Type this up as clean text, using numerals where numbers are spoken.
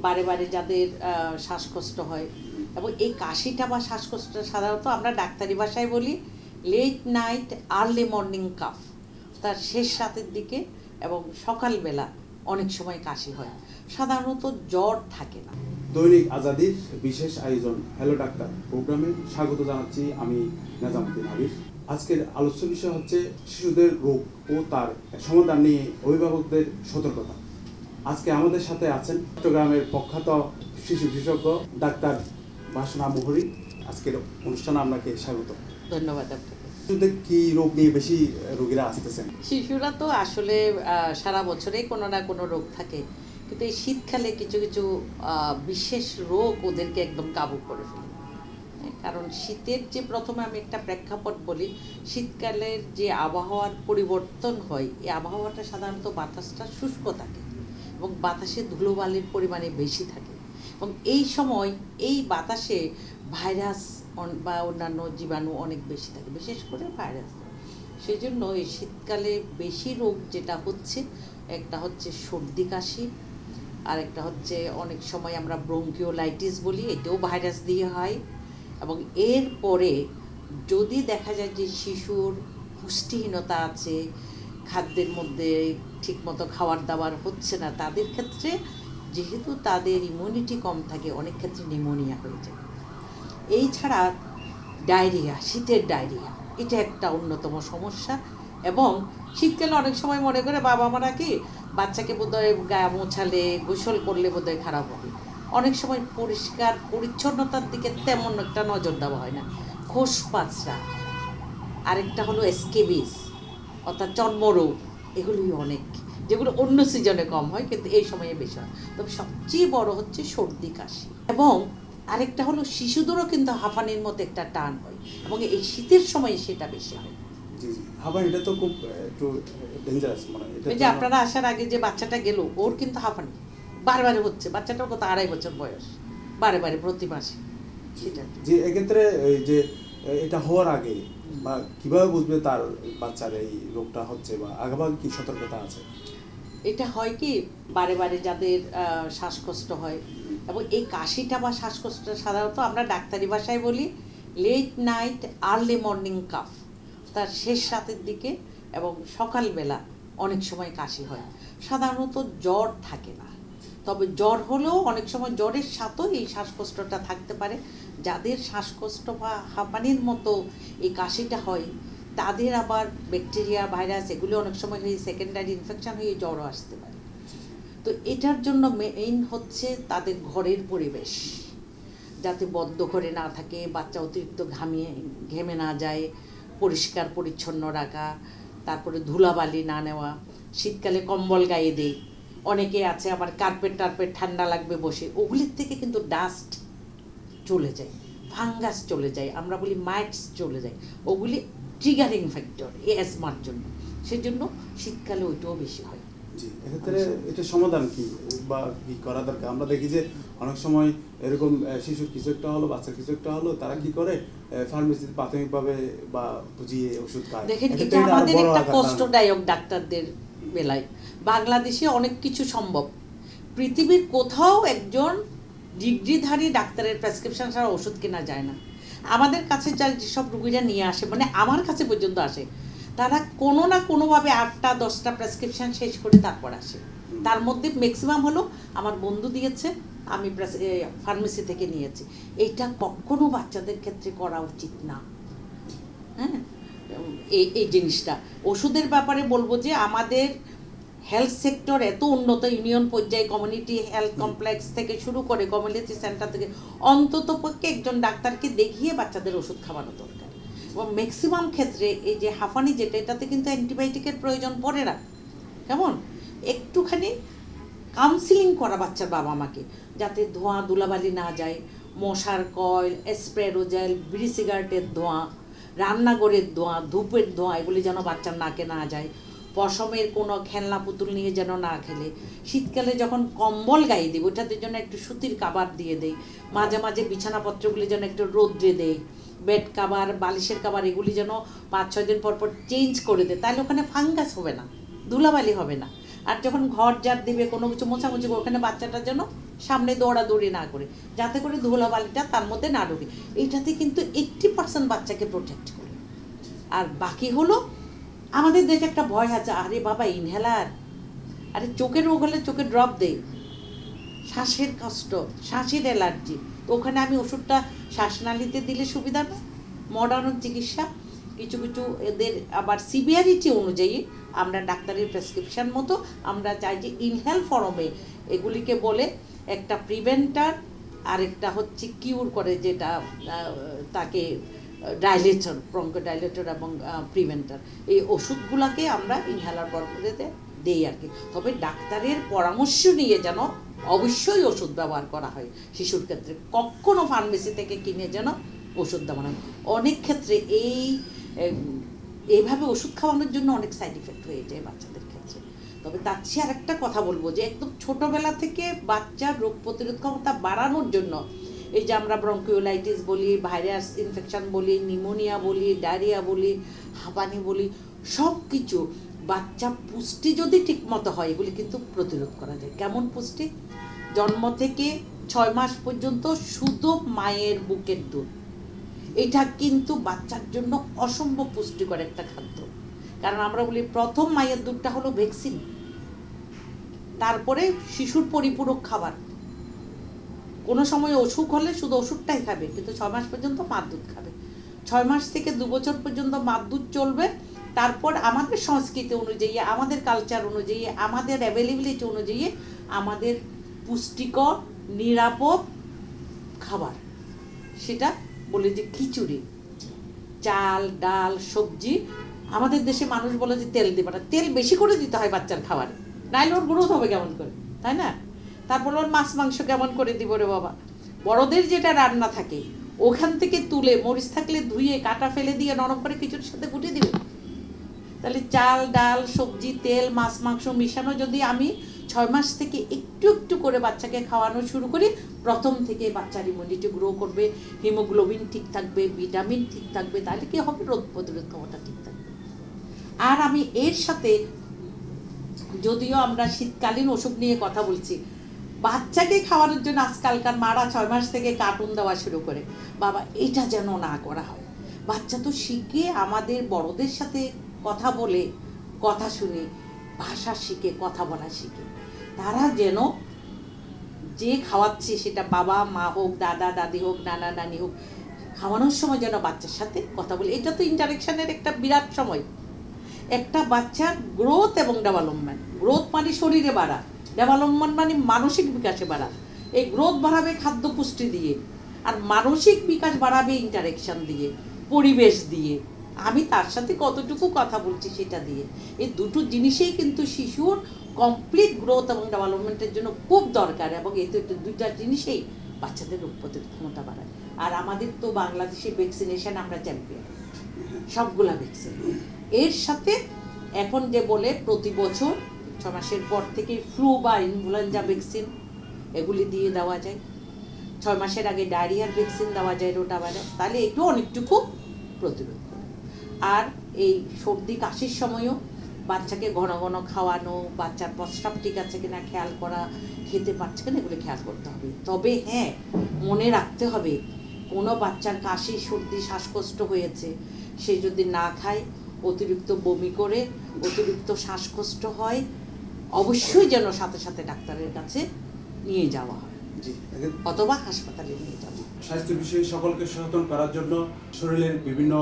বারে বারে যাদের শ্বাসকষ্ট হয় এবং এই কাশিটা বা শ্বাসকষ্টটা সাধারণত আমরা ডাক্তারি ভাষায় বলি late night early morning cough, তার শেষ রাতের দিকে এবং সকালবেলা অনেক সময় কাশি হয়, সাধারণত জ্বর থাকে না। দৈনিক আজাদির বিশেষ আয়োজন হ্যালো ডাক্তার প্রোগ্রামে স্বাগত জানাচ্ছি আমি নেজামুদ্দিন হাবিব। আজকের আলোচ্য বিষয় হচ্ছে শিশুদের রোগ ও তার সমাধান নিয়ে অভিভাবকদের সতর্কতা। আজকে আমাদের সাথে আছেন চট্টগ্রামের প্রখ্যাত শিশু বিশেষজ্ঞ ডাক্তার বাসনা মুহুরী। আজকের অনুষ্ঠানে আপনাকে স্বাগত। ধন্যবাদ আপনাকে। শিশুদের কি রোগ নিয়ে বেশি রোগীরা আসতেছেন? শিশুরা তো আসলে সারা বছরেই কোনো না কোনো রোগ থাকে, কিন্তু এই শীতকালে কিছু কিছু বিশেষ রোগ ওদেরকে একদম কাবু করে ফেলে। কারণ শীতের যে প্রথমে আমি একটা প্রেক্ষাপট বলি, শীতকালের যে আবহাওয়ার পরিবর্তন হয়, এই আবহাওয়াটা সাধারণত বাতাসটা শুষ্ক থাকে এবং বাতাসে ধুলোবালির পরিমাণে বেশি থাকে এবং এই সময় এই বাতাসে ভাইরাস বা অন্যান্য জীবাণু অনেক বেশি থাকে, বিশেষ করে ভাইরাস। সেই জন্য এই শীতকালে বেশি রোগ যেটা হচ্ছে, একটা হচ্ছে সর্দি কাশি, আর একটা হচ্ছে অনেক সময় আমরা ব্রঙ্কিওলাইটিস বলি, এটাও ভাইরাস দিয়ে হয়। এবং এরপরে যদি দেখা যায় যে শিশুর পুষ্টিহীনতা আছে, খাদ্যের মধ্যে ঠিকমতো খাবার দাবার হচ্ছে না, তাদের ক্ষেত্রে যেহেতু তাদের ইমিউনিটি কম থাকে, অনেক ক্ষেত্রে নিউমোনিয়া হয়ে যায়। এই ছাড়া ডায়রিয়া, শীতের ডায়রিয়া, এটা একটা অন্যতম সমস্যা। এবং শীতকালে অনেক সময় মনে করে বাবা মারা কি বাচ্চাকে বোধহয় গায়ে মোছালে গোসল করলে বোধহয় খারাপ হবে, অনেক সময় পরিষ্কার পরিচ্ছন্নতার দিকে তেমন একটা নজর দেওয়া হয় না। খোস পাঁচরা, আরেকটা হলো স্কেবিস অর্থাৎ চর্মরোগ, এগুলোই অনেক, যেগুলো অন্য সিজনে কম হয় কিন্তু এই সময়ে বেশি হয়। তবে সবচেয়ে বড় হচ্ছে সর্দি কাশি, এবং আরেকটা হলো শিশুদেরও কিন্তু হাঁফানির মতো একটা টান হয় এবং এই শীতের সময় সেটা বেশি হয়। হাঁপানি এটা তো খুব একটু ডেঞ্জারাস, মানে এটা ওই যে আপনারা আসার আগে যে বাচ্চাটা গেল, ওর কিন্তু হাঁফানি বারে হচ্ছে, বাচ্চাটার কত 2.5 বছর বয়স, বারে প্রতি মাসে। সেটা যে এক্ষেত্রে এই যে এটা হওয়ার আগে বা কিভাবে বুঝবে তার বাচ্চার এই রোগটা হচ্ছে বা আগেভাগে কি সতর্কতা আছে? এটা হয় কি, বারে যাদের শ্বাসকষ্ট হয় এবং এই কাশিটা বা শ্বাসকষ্টটা সাধারণত আমরা ডাক্তারি ভাষায় বলি late night early morning cough, তার শেষ রাতের দিকে এবং সকালবেলা অনেক সময় কাশি হয়, সাধারণত জ্বর থাকে না। তবে জ্বর হলেও অনেক সময় জ্বরের সাথেও এই শ্বাসকষ্টটা থাকতে পারে। যাদের শ্বাসকষ্ট বা হাঁপানির মতো এই কাশিটা হয়, তাদের আবার ব্যাকটেরিয়া ভাইরাস এগুলো অনেক সময় হয়ে সেকেন্ডারি ইনফেকশন হয়ে জ্বরও আসতে পারে। তো এটার জন্য মেইন হচ্ছে তাদের ঘরের পরিবেশ যাতে বদ্ধ ঘরে না থাকে, বাচ্চা অতিরিক্ত ঘেমে না যায়, পরিষ্কার পরিচ্ছন্ন রাখা, তারপরে ধুলাবালি না নেওয়া, শীতকালে কম্বল গায়ে দেয়, অনেকে আছে আবার কার্পেট টার্পেট ঠান্ডা লাগবে বসে, ওগুলির থেকে কিন্তু ডাস্ট চলে যায়, ফাঙ্গাস চলে যায়, আমরা বলি মাইটস চলে যায়, ওগুলি ট্রিগারিং ফ্যাক্টর এই অ্যাজমার জন্য। সেজন্য শীতকালে ওইটাও বেশি হয়। জি, এক্ষেত্রে এটা সমাধান কি বা কি করা দরকার? আমরা দেখি যে অনেক সময় এরকম শিশুর কিছু একটা হলো, বাচ্চার কিছু একটা হলো, তারা কি করে ফার্মেসিতে প্রাথমিকভাবে বা বুঝিয়ে ওষুধ খায়। দেখেন, এটা আমাদের একটা কষ্টদায়ক ডাক্তারদের বেলায়। বাংলাদেশে অনেক কিছু সম্ভব, পৃথিবীর কোথাও একজন ডিগ্রিধারী ডাক্তারের প্রেসক্রিপশন ছাড়া ওষুধ কেনা যায় না। আমাদের কাছে যেসব রুগীরা নিয়ে আসে, মানে আমার কাছে পর্যন্ত আসে, তারা কোনো না কোনোভাবে 8টা 10টা প্রেসক্রিপশন শেষ করে তারপর আসে। তার মধ্যে ম্যাক্সিমাম হলো আমার বন্ধু দিয়েছে, আমি ফার্মেসি থেকে নিয়েছি। এইটা কখনো বাচ্চাদের ক্ষেত্রে করা উচিত না। হ্যাঁ, এই জিনিসটা ওষুধের ব্যাপারে বলবো যে আমাদের হেলথ সেক্টর এত উন্নত, ইউনিয়ন পর্যায়ে কমিউনিটি হেলথ কমপ্লেক্স থেকে শুরু করে কমিউনিটি সেন্টার থেকে অন্তত পক্ষে একজন ডাক্তারকে দেখিয়ে বাচ্চাদের ওষুধ খাওয়ানো দরকার। এবং ম্যাক্সিমাম ক্ষেত্রে এই যে হাঁফানি যেটা, এটাতে কিন্তু অ্যান্টিবায়োটিকের প্রয়োজন পড়ে না। কেমন একটুখানি কাউন্সিলিং করা বাচ্চার বাবা মাকে, যাতে ধোঁয়া ধুলাবালি না যায়, মশার কয়েল, স্প্রেরোজেল, বিড়ি সিগারেটের ধোঁয়া, রান্নাঘরের ধোঁয়া, ধূপের ধোঁয়া, এগুলি যেন বাচ্চার নাকে না যায়, পশমের কোনো খেলনা পুতুল নিয়ে যেন না খেলে, শীতকালে যখন কম্বল গায়ে দিই ওইটাতে যেন একটু সুতির কাবার দিয়ে দেয়, মাঝে মাঝে বিছানাপত্রগুলি যেন একটু রোদ্রে দেয়, বেড কাভার, বালিশের কাভার এগুলি যেন 5-6 দিন পর চেঞ্জ করে দেয়, তাহলে ওখানে ফাঙ্গাস হবে না, ধুলাবালি হবে না। আর যখন ঘর ঝাড় দিবে, কোনো কিছু মোছামুছি, ওখানে বাচ্চাটা যেন সামনে দৌড়াদৌড়ি না করে, যাতে করে ধুলাবালিটা তার মধ্যে না ঢোকে। এইটাতে কিন্তু 80% বাচ্চাকে প্রোটেক্ট করে। আর বাকি হলো আমাদের দেশে একটা ভয় আছে, আরে বাবা ইনহেলার, আরে চোখের রোগ হলে চোখে ড্রপ দেয়, শ্বাসের কষ্ট, শ্বাসের অ্যালার্জি, তো ওখানে আমি ওষুধটা শ্বাসনালীতে দিলে সুবিধা না। মডার্ন চিকিৎসা কিছু কিছু এদের আবার সিভিয়ারিটি অনুযায়ী আমরা ডাক্তারের প্রেসক্রিপশন মতো আমরা চাই যে ইনহেল ফর্মে এগুলিকে বলে, একটা প্রিভেন্টার আর একটা হচ্ছে কিউর করে, যেটা তাকে ডাইলেটর, ব্রঙ্কোডাইলেটর এবং প্রিভেন্টার, এই ওষুধগুলোকে আমরা ইনহেলার পদ্ধতিতে দেই আর কি। তবে ডাক্তারের পরামর্শ নিয়ে যেন অবশ্যই ওষুধ ব্যবহার করা হয় শিশুর ক্ষেত্রে, কখনো ফার্মেসি থেকে কিনে যেন ওষুধ দেওয়া হয়। অনেক ক্ষেত্রে এইভাবে ওষুধ খাওয়ানোর জন্য অনেক সাইড ইফেক্ট হয়ে যায় বাচ্চাদের ক্ষেত্রে। তবে তার চেয়ে আর একটা কথা বলবো যে একদম ছোটোবেলা থেকে বাচ্চার রোগ প্রতিরোধ ক্ষমতা বাড়ানোর জন্য, এই যে আমরা ব্রঙ্কিওলাইটিস বলি, ভাইরাস ইনফেকশন বলি, নিউমোনিয়া বলি, ডায়রিয়া বলি, হাঁপানি বলি, সব কিছু বাচ্চা পুষ্টি যদি ঠিকমতো হয় এগুলি কিন্তু প্রতিরোধ করা যায়। কেমন পুষ্টি? জন্ম থেকে 6 মাস পর্যন্ত শুধু মায়ের বুকের দুধ, এটা কিন্তু বাচ্চার জন্য অসম্ভব পুষ্টিকর একটা খাদ্য। কারণ আমরা বলি প্রথম মায়ের দুধটা হলো ভ্যাকসিন, তারপরে শিশুর পরিপূরক খাবার। কোনো সময় অসুখ হলে শুধু ওষুধটাই খাবে, কিন্তু 6 মাস পর্যন্ত মার দুধ খাবে। 6 মাস থেকে 2 বছর পর্যন্ত মার দুধ চলবে। তারপর আমাদের সংস্কৃতি অনুযায়ী, আমাদের কালচার অনুযায়ী, আমাদের অ্যাভেলেবিলিটি অনুযায়ী আমাদের পুষ্টিকর নিরাপদ খাবার, সেটা বলে যে খিচুড়ি, চাল ডাল সবজি। আমাদের দেশে মানুষ বলে যে তেল দিবে না, তেল বেশি করে দিতে হয় বাচ্চার খাবারে, নাইলে ওর গ্রোথ হবে কেমন করে, তাই না? তারপর ওর মাছ মাংস কেমন করে দিব রে বাবা? বড়দের যেটা রান্না থাকে ওখান থেকে তুলে, মরিচ থাকলে ধুয়ে কাটা ফেলে দিয়ে নরম করে খিচুড়ির সাথে গুটে দিবে। তাহলে চাল ডাল সবজি তেল মাছ মাংস মিশানো যদি আমি 6 মাস থেকে একটু একটু করে বাচ্চাকে খাওয়ানো শুরু করি, প্রথম থেকে বাচ্চার ইমিউনিটি গ্রো করবে, হিমোগ্লোবিন ঠিক থাকবে, ভিটামিন ঠিক থাকবে, তাহলে কি হবে? রোগ প্রতিরোধ ক্ষমতা ঠিক থাকবে। আর আমি এর সাথে, যদিও আমরা শীতকালীন ওষুধ নিয়ে কথা বলছি, বাচ্চাকে খাওয়ানোর জন্য আজকালকার মারা 6 মাস থেকে কার্টুন দেওয়া শুরু করে, বাবা এটা যেন না করা হয়। বাচ্চা তো শিখে আমাদের বড়দের সাথে কথা বলে, কথা শুনে, ভাষা শিখে, কথা বলা শিখে। তারা যেন যে খাওয়াচ্ছে, সেটা বাবা মা হোক, দাদা দাদি হোক, নানা নানি হোক, খাওয়ানোর সময় যেন বাচ্চার সাথে কথা বলে। এটা তো ইন্টারেকশনের একটা বিরাট সময়। একটা বাচ্চার গ্রোথ এবং ডেভেলপমেন্ট, গ্রোথ মানে শরীরে বাড়া, ডেভেলপমেন্ট মানে মানসিক বিকাশে বাড়া। এই গ্রোথ বাড়াবে খাদ্য পুষ্টি দিয়ে, আর মানসিক বিকাশ বাড়াবে ইন্টারেকশন দিয়ে, পরিবেশ দিয়ে, আমি তার সাথে কতটুকু কথা বলছি সেটা দিয়ে। এই দুটো জিনিসেই কিন্তু শিশুর কমপ্লিট গ্রোথ এবং ডেভেলপমেন্টের জন্য খুব দরকার, এবং এই দুইটা জিনিসেই বাচ্চাদের রোগ প্রতিরোধ ক্ষমতা বাড়ায়। আর আমাদের তো বাংলাদেশে ভ্যাকসিনেশন আমরা চ্যাম্পিয়ন, সবগুলা ভ্যাকসিন। এর সাথে এখন যে বলে প্রতি বছর 6 মাসের পর থেকে ফ্লু বা ইনফ্লুয়েঞ্জা ভ্যাকসিন এগুলি দিয়ে দেওয়া যায়, 6 মাসের আগে ডায়রিয়ার ভ্যাকসিন দেওয়া যায়, রোটাভাইরাস, তাহলে একটু অনেকটুকু প্রতিরোধ করে। আর এই সর্দি কাশির সময়ও বাচ্চাকে ঘন ঘন খাওয়ানো, বাচ্চার প্রস্রাব ঠিক আছে কিনা খেয়াল করা, খেতে পারছে কিনা এগুলো খেয়াল করতে হবে। তবে হ্যাঁ, মনে রাখতে হবে, কোনো বাচ্চার কাশি সর্দি শ্বাসকষ্ট হয়েছে, সে যদি না খায়, অতিরিক্ত বমি করে, অতিরিক্ত শ্বাসকষ্ট হয়, অবশ্যই যেন সাথে সাথে ডাক্তারের কাছে নিয়ে যাওয়া হয়, অথবা হাসপাতালে নিয়ে যাওয়া। স্বাস্থ্য বিষয়ে সকলকে সচেতন করার জন্য শরীরের বিভিন্ন